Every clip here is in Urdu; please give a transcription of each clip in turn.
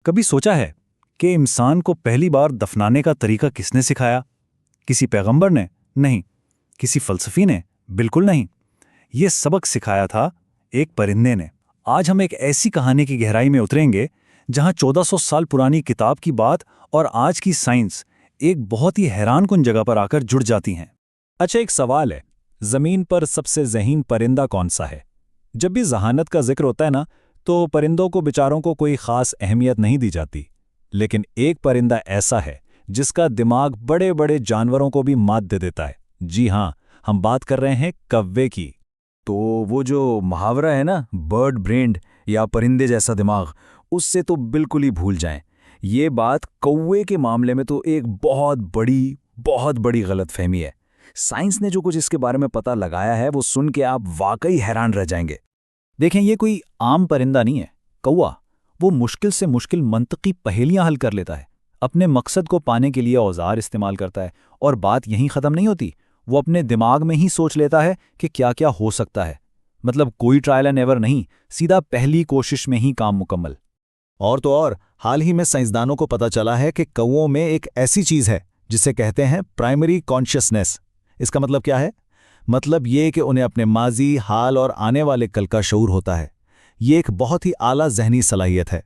کبھی سوچا ہے کہ انسان کو پہلی بار دفنانے کا طریقہ کس نے سکھایا؟ کسی پیغمبر نے؟ نہیں۔ کسی فلسفی نے؟ بالکل نہیں۔ یہ سبق سکھایا تھا ایک پرندے نے۔ آج ہم ایک ایسی کہانی کی گہرائی میں اتریں گے جہاں 1400 سال پرانی کتاب کی بات اور آج کی سائنس ایک بہت ہی حیران کن جگہ پر آ کر جڑ جاتی ہیں۔ اچھا، ایک سوال ہے، زمین پر سب سے ذہین پرندہ کون سا ہے؟ جب بھی ذہانت کا ذکر ہوتا ہے نا، تو پرندوں کو بیچاروں کو کوئی خاص اہمیت نہیں دی جاتی، لیکن ایک پرندہ ایسا ہے جس کا دماغ بڑے بڑے جانوروں کو بھی مات دے دیتا ہے۔ جی ہاں، ہم بات کر رہے ہیں کوے کی۔ تو وہ جو محاورہ ہے نا، برڈ برینڈ یا پرندے جیسا دماغ، اس سے تو بالکل ہی بھول جائیں۔ یہ بات کوے کے معاملے میں تو ایک بہت بڑی غلط فہمی ہے۔ سائنس نے جو کچھ اس کے بارے میں پتہ لگایا ہے وہ سن کے آپ واقعی حیران رہ جائیں گے۔ دیکھیں، یہ کوئی عام پرندہ نہیں ہے۔ کوا وہ مشکل سے مشکل منطقی پہیلیاں حل کر لیتا ہے، اپنے مقصد کو پانے کے لیے اوزار استعمال کرتا ہے، اور بات یہیں ختم نہیں ہوتی۔ وہ اپنے دماغ میں ہی سوچ لیتا ہے کہ کیا کیا ہو سکتا ہے، مطلب کوئی ٹرائل اینڈ ایرر نہیں، سیدھا پہلی کوشش میں ہی کام مکمل۔ اور تو اور، حال ہی میں سائنسدانوں کو پتہ چلا ہے کہ کووں میں ایک ایسی چیز ہے جسے کہتے ہیں پرائمری کانشسنس۔ اس کا مطلب کیا ہے؟ مطلب یہ کہ انہیں اپنے ماضی، حال اور آنے والے کل کا شعور ہوتا ہے۔ یہ ایک بہت ہی اعلیٰ ذہنی صلاحیت ہے۔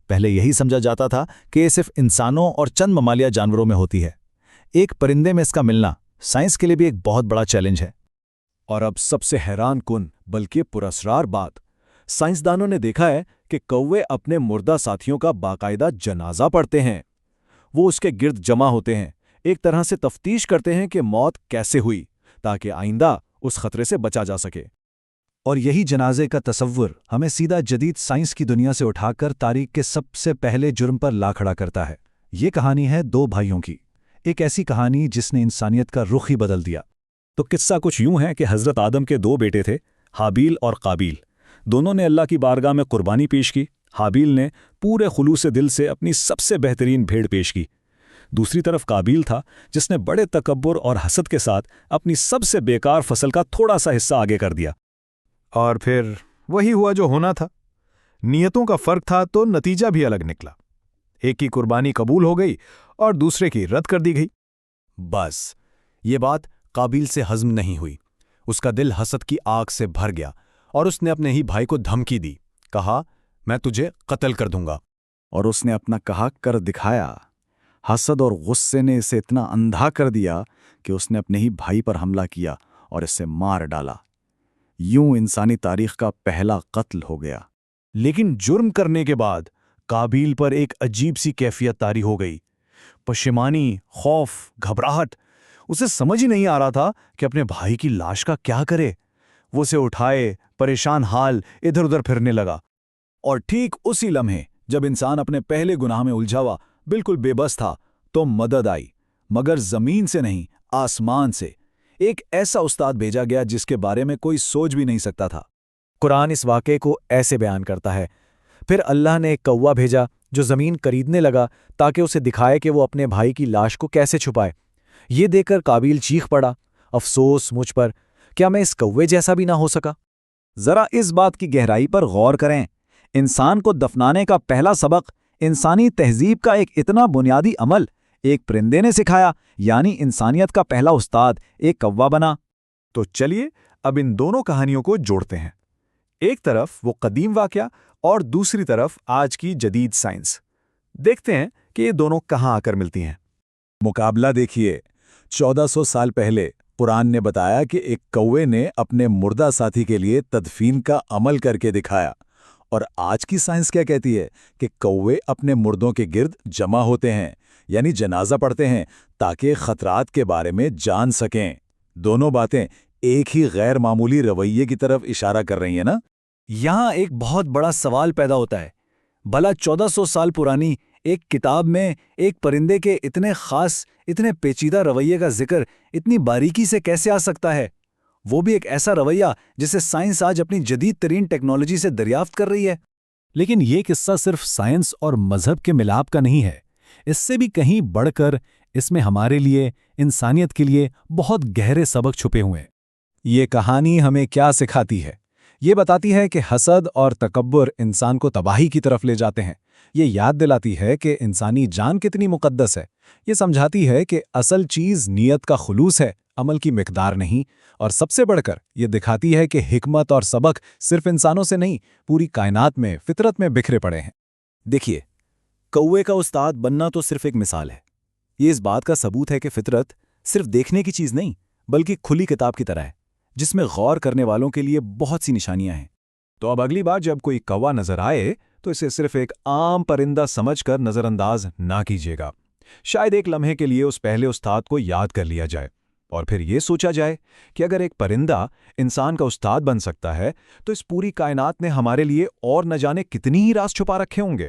پہلے یہی سمجھا جاتا تھا کہ یہ صرف انسانوں اور چند ممالیہ جانوروں میں ہوتی ہے۔ ایک پرندے میں اس کا ملنا سائنس کے لیے بھی ایک بہت بڑا چیلنج ہے۔ اور اب سب سے حیران کن بلکہ پراسرار بات، سائنسدانوں نے دیکھا ہے کہ کوے اپنے مردہ ساتھیوں کا باقاعدہ جنازہ پڑھتے ہیں۔ وہ اس کے گرد جمع ہوتے ہیں، ایک طرح سے تفتیش کرتے ہیں کہ موت کیسے ہوئی، تاکہ آئندہ اس خطرے سے بچا جا سکے۔ اور یہی جنازے کا تصور ہمیں سیدھا جدید سائنس کی دنیا سے اٹھا کر تاریخ کے سب سے پہلے جرم پر لا کھڑا کرتا ہے۔ یہ کہانی ہے دو بھائیوں کی، ایک ایسی کہانی جس نے انسانیت کا رخ ہی بدل دیا۔ تو قصہ کچھ یوں ہے کہ حضرت آدم کے دو بیٹے تھے، حابیل اور قابیل۔ دونوں نے اللہ کی بارگاہ میں قربانی پیش کی۔ حابیل نے پورے خلوص دل سے اپنی سب سے بہترین بھیڑ پیش کی۔ دوسری طرف قابیل تھا جس نے بڑے تکبر اور حسد کے ساتھ اپنی سب سے بیکار فصل کا تھوڑا سا حصہ آگے کر دیا۔ اور پھر وہی ہوا جو ہونا تھا۔ نیتوں کا فرق تھا تو نتیجہ بھی الگ نکلا۔ ایک کی قربانی قبول ہو گئی اور دوسرے کی رد کر دی گئی۔ بس یہ بات قابیل سے ہضم نہیں ہوئی۔ اس کا دل حسد کی آگ سے بھر گیا اور اس نے اپنے ہی بھائی کو دھمکی دی، کہا میں تجھے قتل کر دوں گا۔ اور اس نے اپنا کہا کر دکھایا۔ حسد اور غصے نے اسے اتنا اندھا کر دیا کہ اس نے اپنے ہی بھائی پر حملہ کیا اور اسے مار ڈالا۔ یوں انسانی تاریخ کا پہلا قتل ہو گیا۔ لیکن جرم کرنے کے بعد قابیل پر ایک عجیب سی کیفیت طاری ہو گئی، پشیمانی، خوف، گھبراہٹ۔ اسے سمجھ ہی نہیں آ رہا تھا کہ اپنے بھائی کی لاش کا کیا کرے۔ وہ اسے اٹھائے، پریشان حال ادھر ادھر پھرنے لگا۔ اور ٹھیک اسی لمحے جب انسان اپنے پہلے گناہ میں الجھا ہوا بالکل بے بس تھا تو مدد آئی، مگر زمین سے نہیں، آسمان سے۔ ایک ایسا استاد بھیجا گیا جس کے بارے میں کوئی سوچ بھی نہیں سکتا تھا۔ قرآن اس واقعے کو ایسے بیان کرتا ہے، پھر اللہ نے ایک کوا بھیجا جو زمین کریدنے لگا تاکہ اسے دکھائے کہ وہ اپنے بھائی کی لاش کو کیسے چھپائے۔ یہ دیکھ کر قابیل چیخ پڑا، افسوس مجھ پر، کیا میں اس کوے جیسا بھی نہ ہو سکا؟ ذرا اس بات کی گہرائی پر غور کریں۔ انسان کو دفنانے کا پہلا سبق انسانی تہذیب کا ایک اتنا بنیادی عمل ایک پرندے نے سکھایا، یعنی انسانیت کا پہلا استاد ایک کوا بنا۔ تو چلیے اب ان دونوں کہانیوں کو جوڑتے ہیں، ایک طرف وہ قدیم واقعہ اور دوسری طرف آج کی جدید سائنس۔ دیکھتے ہیں کہ یہ دونوں کہاں آ کر ملتی ہیں۔ مقابلہ دیکھیے۔ 1400 سال پہلے قرآن نے بتایا کہ ایک کوے نے اپنے مردہ ساتھی کے لیے تدفین کا عمل کر کے دکھایا، اور آج کی سائنس کیا کہتی ہے کہ کوے اپنے مردوں کے گرد جمع ہوتے ہیں، یعنی جنازہ پڑھتے ہیں تاکہ خطرات کے بارے میں جان سکیں۔ دونوں باتیں ایک ہی غیر معمولی رویے کی طرف اشارہ کر رہی ہیں نا؟ یہاں ایک بہت بڑا سوال پیدا ہوتا ہے، بھلا 1400 سال پرانی ایک کتاب میں ایک پرندے کے اتنے خاص، اتنے پیچیدہ رویے کا ذکر اتنی باریکی سے کیسے آ سکتا ہے؟ وہ بھی ایک ایسا رویہ جسے سائنس آج اپنی جدید ترین ٹیکنالوجی سے دریافت کر رہی ہے۔ لیکن یہ قصہ صرف سائنس اور مذہب کے ملاپ کا نہیں ہے، اس سے بھی کہیں بڑھ کر اس میں ہمارے لیے، انسانیت کے لیے بہت گہرے سبق چھپے ہوئے ہیں۔ یہ کہانی ہمیں کیا سکھاتی ہے؟ یہ بتاتی ہے کہ حسد اور تکبر انسان کو تباہی کی طرف لے جاتے ہیں۔ یہ یاد دلاتی ہے کہ انسانی جان کتنی مقدس ہے۔ یہ سمجھاتی ہے کہ اصل چیز نیت کا خلوص ہے، عمل کی مقدار نہیں، اور سب سے بڑھ کر یہ دکھاتی ہے کہ حکمت اور سبق صرف انسانوں سے نہیں، پوری کائنات میں، فطرت میں بکھرے پڑے ہیں۔ دیکھیے، کوے کا استاد بننا تو صرف ایک مثال ہے۔ یہ اس بات کا ثبوت ہے کہ فطرت صرف دیکھنے کی چیز نہیں، بلکہ کھلی کتاب کی طرح ہے، جس میں غور کرنے والوں کے لیے بہت سی نشانیاں ہیں۔ تو اب اگلی بار جب کوئی کوا نظر آئے تو اسے صرف ایک عام پرندہ سمجھ کر نظر انداز نہ کیجیے گا۔ شاید ایک لمحے کے لیے اس پہلے استاد کو یاد کر لیا جائے، اور پھر یہ سوچا جائے کہ اگر ایک پرندہ انسان کا استاد بن سکتا ہے تو اس پوری کائنات نے ہمارے لیے اور نہ جانے کتنی ہی راز چھپا رکھے ہوں گے۔